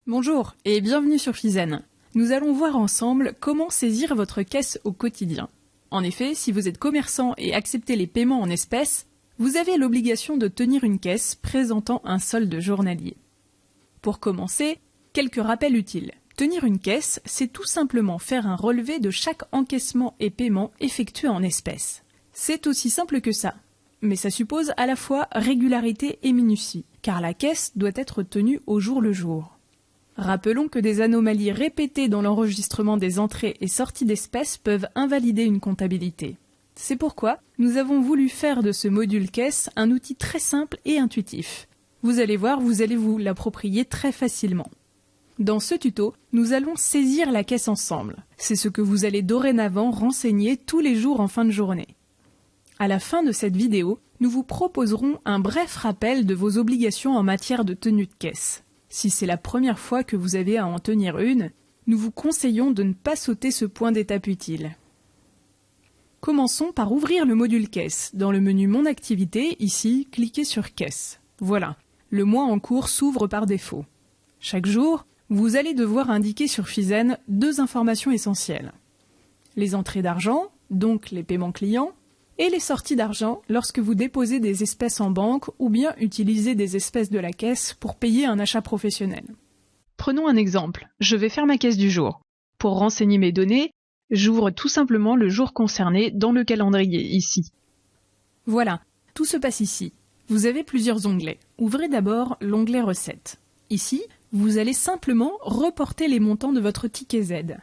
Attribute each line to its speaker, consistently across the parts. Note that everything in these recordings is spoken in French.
Speaker 1: Bonjour et bienvenue sur Fizen. Nous allons voir ensemble comment saisir votre caisse au quotidien. En effet, si vous êtes commerçant et acceptez les paiements en espèces, vous avez l'obligation de tenir une caisse présentant un solde journalier. Pour commencer, quelques rappels utiles. Tenir une caisse, c'est tout simplement faire un relevé de chaque encaissement et paiement effectué en espèces. C'est aussi simple que ça. Mais ça suppose à la fois régularité et minutie, car la caisse doit être tenue au jour le jour. Rappelons que des anomalies répétées dans l'enregistrement des entrées et sorties d'espèces peuvent invalider une comptabilité. C'est pourquoi nous avons voulu faire de ce module caisse un outil très simple et intuitif. Vous allez voir, vous allez vous l'approprier très facilement. Dans ce tuto, nous allons saisir la caisse ensemble. C'est ce que vous allez dorénavant renseigner tous les jours en fin de journée. À la fin de cette vidéo, nous vous proposerons un bref rappel de vos obligations en matière de tenue de caisse. Si c'est la première fois que vous avez à en tenir une, nous vous conseillons de ne pas sauter ce point d'étape utile. Commençons par ouvrir le module caisse. Dans le menu Mon activité, ici, cliquez sur Caisse. Voilà, le mois en cours s'ouvre par défaut. Chaque jour, vous allez devoir indiquer sur Fizen deux informations essentielles. Les entrées d'argent, donc les paiements clients, et les sorties d'argent lorsque vous déposez des espèces en banque ou bien utilisez des espèces de la caisse pour payer un achat professionnel. Prenons un exemple, je vais faire ma caisse du jour. Pour renseigner mes données, j'ouvre tout simplement le jour concerné dans le calendrier, ici. Voilà, tout se passe ici. Vous avez plusieurs onglets. Ouvrez d'abord l'onglet Recettes. Ici, vous allez simplement reporter les montants de votre ticket Z.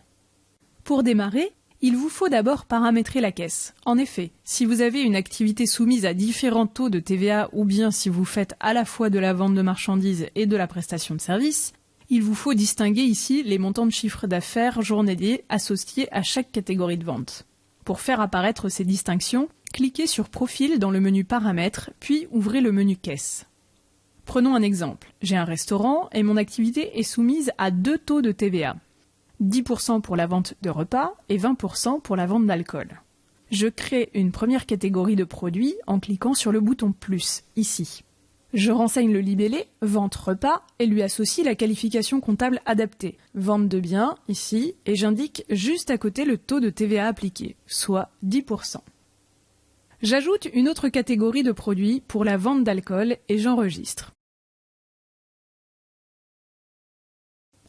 Speaker 1: Pour démarrer, il vous faut d'abord paramétrer la caisse. En effet, si vous avez une activité soumise à différents taux de TVA ou bien si vous faites à la fois de la vente de marchandises et de la prestation de services, il vous faut distinguer ici les montants de chiffre d'affaires journaliers associés à chaque catégorie de vente. Pour faire apparaître ces distinctions, cliquez sur Profil dans le menu Paramètres, puis ouvrez le menu Caisse. Prenons un exemple. J'ai un restaurant et mon activité est soumise à deux taux de TVA. 10% pour la vente de repas et 20% pour la vente d'alcool. Je crée une première catégorie de produits en cliquant sur le bouton plus, ici. Je renseigne le libellé Vente repas et lui associe la qualification comptable adaptée, Vente de biens, ici, et j'indique juste à côté le taux de TVA appliqué, soit 10%. J'ajoute une autre catégorie de produits pour la vente d'alcool et j'enregistre.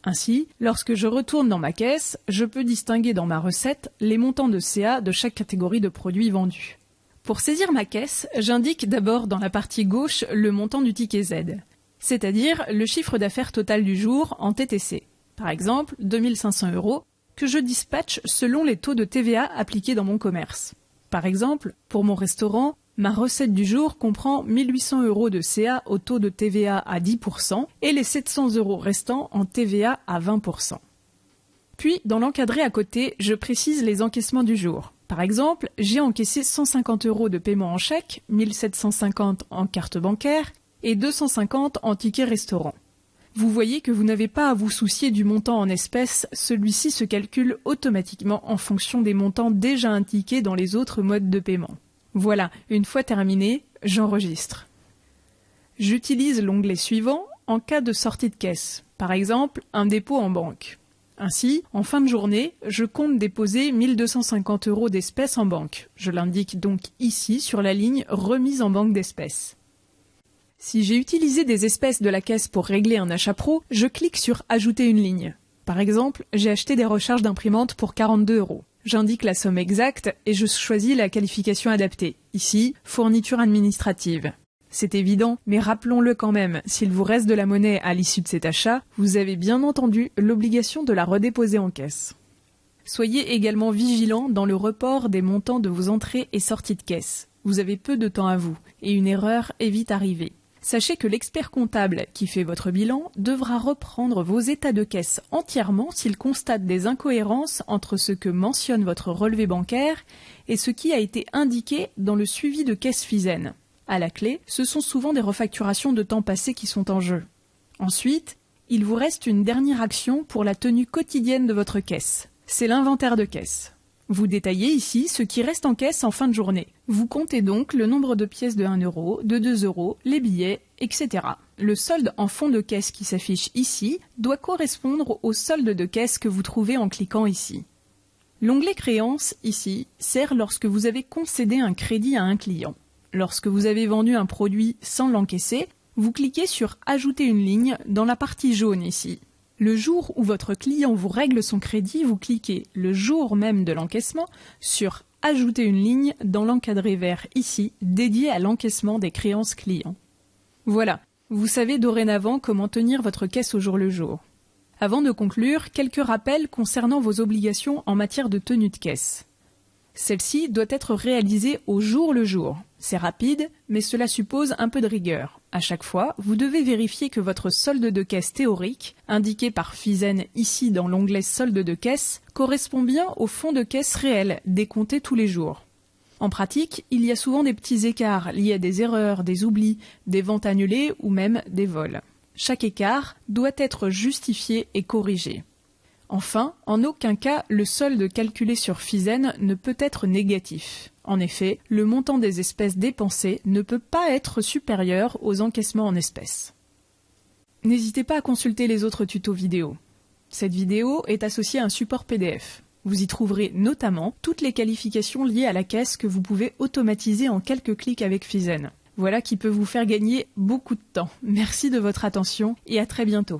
Speaker 1: Ainsi, lorsque je retourne dans ma caisse, je peux distinguer dans ma recette les montants de CA de chaque catégorie de produits vendus. Pour saisir ma caisse, j'indique d'abord dans la partie gauche le montant du ticket Z, c'est-à-dire le chiffre d'affaires total du jour en TTC, par exemple 2500 €, que je dispatche selon les taux de TVA appliqués dans mon commerce. Par exemple, pour mon restaurant, ma recette du jour comprend 1800 € de CA au taux de TVA à 10% et les 700 € restants en TVA à 20%. Puis, dans l'encadré à côté, je précise les encaissements du jour. Par exemple, j'ai encaissé 150 € de paiement en chèque, 1750 en carte bancaire et 250 en ticket restaurant. Vous voyez que vous n'avez pas à vous soucier du montant en espèces, celui-ci se calcule automatiquement en fonction des montants déjà indiqués dans les autres modes de paiement. Voilà, une fois terminé, j'enregistre. J'utilise l'onglet suivant en cas de sortie de caisse, par exemple un dépôt en banque. Ainsi, en fin de journée, je compte déposer 1250 € d'espèces en banque. Je l'indique donc ici sur la ligne remise en banque d'espèces. Si j'ai utilisé des espèces de la caisse pour régler un achat pro, je clique sur Ajouter une ligne. Par exemple, j'ai acheté des recharges d'imprimantes pour 42 €. J'indique la somme exacte et je choisis la qualification adaptée. Ici, fourniture administrative. C'est évident, mais rappelons-le quand même, s'il vous reste de la monnaie à l'issue de cet achat, vous avez bien entendu l'obligation de la redéposer en caisse. Soyez également vigilant dans le report des montants de vos entrées et sorties de caisse. Vous avez peu de temps à vous et une erreur est vite arrivée. Sachez que l'expert comptable qui fait votre bilan devra reprendre vos états de caisse entièrement s'il constate des incohérences entre ce que mentionne votre relevé bancaire et ce qui a été indiqué dans le suivi de caisse Fizen. À la clé, ce sont souvent des refacturations de temps passé qui sont en jeu. Ensuite, il vous reste une dernière action pour la tenue quotidienne de votre caisse. C'est l'inventaire de caisse. Vous détaillez ici ce qui reste en caisse en fin de journée. Vous comptez donc le nombre de pièces de 1 €, de 2 €, les billets etc. Le solde en fond de caisse qui s'affiche ici doit correspondre au solde de caisse que vous trouvez en cliquant ici. L'onglet créances, ici, sert lorsque vous avez concédé un crédit à un client. Lorsque vous avez vendu un produit sans l'encaisser, vous cliquez sur « Ajouter une ligne » dans la partie jaune ici. Le jour où votre client vous règle son crédit, vous cliquez, le jour même de l'encaissement, sur « Ajouter une ligne » dans l'encadré vert ici, dédié à l'encaissement des créances clients. Voilà, vous savez dorénavant comment tenir votre caisse au jour le jour. Avant de conclure, quelques rappels concernant vos obligations en matière de tenue de caisse. Celle-ci doit être réalisée au jour le jour. C'est rapide, mais cela suppose un peu de rigueur. À chaque fois, vous devez vérifier que votre solde de caisse théorique, indiqué par Fizen ici dans l'onglet solde de caisse, correspond bien au fond de caisse réel, décompté tous les jours. En pratique, il y a souvent des petits écarts liés à des erreurs, des oublis, des ventes annulées ou même des vols. Chaque écart doit être justifié et corrigé. Enfin, en aucun cas, le solde calculé sur Fizen ne peut être négatif. En effet, le montant des espèces dépensées ne peut pas être supérieur aux encaissements en espèces. N'hésitez pas à consulter les autres tutos vidéo. Cette vidéo est associée à un support PDF. Vous y trouverez notamment toutes les qualifications liées à la caisse que vous pouvez automatiser en quelques clics avec Fizen. Voilà qui peut vous faire gagner beaucoup de temps. Merci de votre attention et à très bientôt.